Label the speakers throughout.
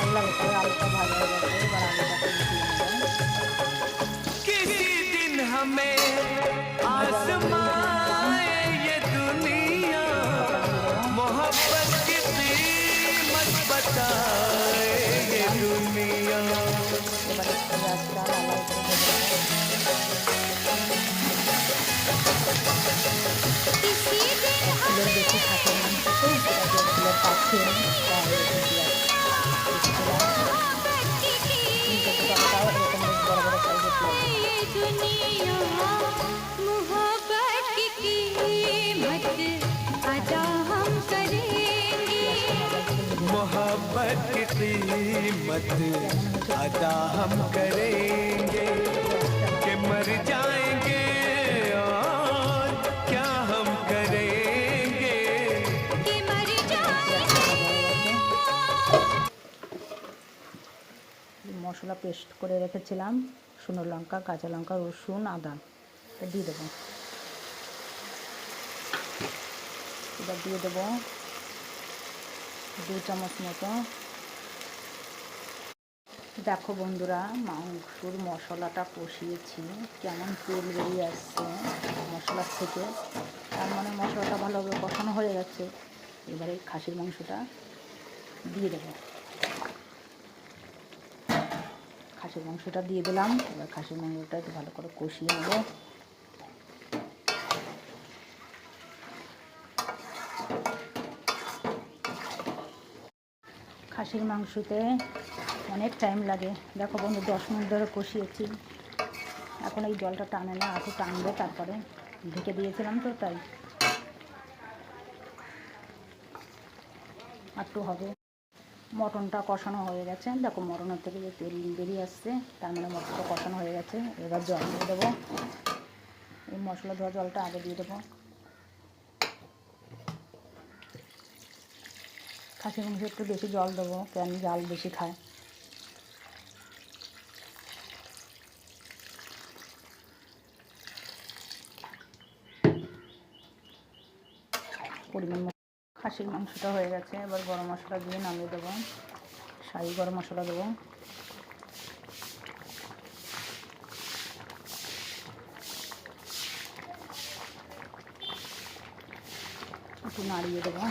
Speaker 1: ভালো লাগে। তাই আলুটা ভাজা হয়ে গেছে, এবার আলুটাকে উঠিয়ে নেব।
Speaker 2: किसी दिन हमें
Speaker 1: ভাজা আলুগুলো উঠিয়ে নিলাম।
Speaker 2: आसमां ये दुनिया
Speaker 1: মশলাটা দিয়ে দেবো।
Speaker 2: मोहब्बत की कीमत बताए ये
Speaker 1: দিলাম।
Speaker 2: दुनिया।
Speaker 1: এবার একটু গ্যাসটা লাল করে ভেজে নেব। ফুলের বেশি খাসির মাংস তো, সেটা যে ফুলের পাচ্ছে তাই একটু পেঁয়াজ বেশি দিলাম। 3-4টা এরকম বেশ বড় বড় সাইজের পেঁয়াজ দিলাম। খাসির পেঁয়াজটা ভাজা একটু ভেজে নেব।
Speaker 2: मोहब्बत की कीमत
Speaker 1: কেমন হয়েছে দেখতে
Speaker 2: अदा हम करेंगे
Speaker 1: পেঁয়াজটা
Speaker 2: कि
Speaker 1: ভাজা
Speaker 2: मर
Speaker 1: হয়ে গেছে।
Speaker 2: जाएंगे और क्या हम करेंगे कि मर
Speaker 1: পেঁয়াজটা ভাজা হয়ে গেছে। মশলা পেস্ট করে রেখেছিলাম, শুকনো লঙ্কা, কাঁচা লঙ্কা, রসুন, আদা, এটা দিয়ে দেবো। এবার দিয়ে দেবো 2 চামচ মতো। দেখো বন্ধুরা, মাংসর মশলাটা কষিয়েছি, কেমন তেল বেরিয়ে আসছে মশলার থেকে, তার মানে মশলাটা ভালোভাবে কষানো হয়ে গেছে। এবারে খাসির মাংসটা দিয়ে দেবো। খাসির মাংসটা দিয়ে দিলাম। এবার খাসির মাংসটা একটু ভালো করে কষিয়ে নেব। খাসির মাংসতে অনেক টাইম লাগে। দেখো বন্ধু, 10 মিনিট ধরে কষিয়েছি, এখন এই জলটা টানে না, একটু টানবে, তারপরে ঢেকে দিয়েছিলাম তো তাই একটু হবে। মটনটা কষানো হয়ে গেছে, দেখো মটনের থেকে যে তেল বেরিয়ে আসছে, তার মানে মটনটা কষানো হয়ে গেছে। এবার জল দিয়ে দেবো। এই মশলা ধোয়া জলটা আগে দিয়ে দেবো। খাসির মাংস একটু বেশি জল দেবো, কেন জাল বেশি খায়। পরিমাণ মতো খাসির মাংসটা হয়ে গেছে। এবার গরম মশলা দিয়ে নামিয়ে দেবো। শাহি গরম মশলা দেবো। একটু নাড়িয়ে দেবো।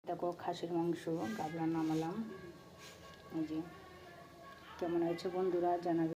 Speaker 1: দেখো খাসির মাংস গাবলা নামালাম। এই যে কেমন হয়েছে বন্ধুরা জানাবে।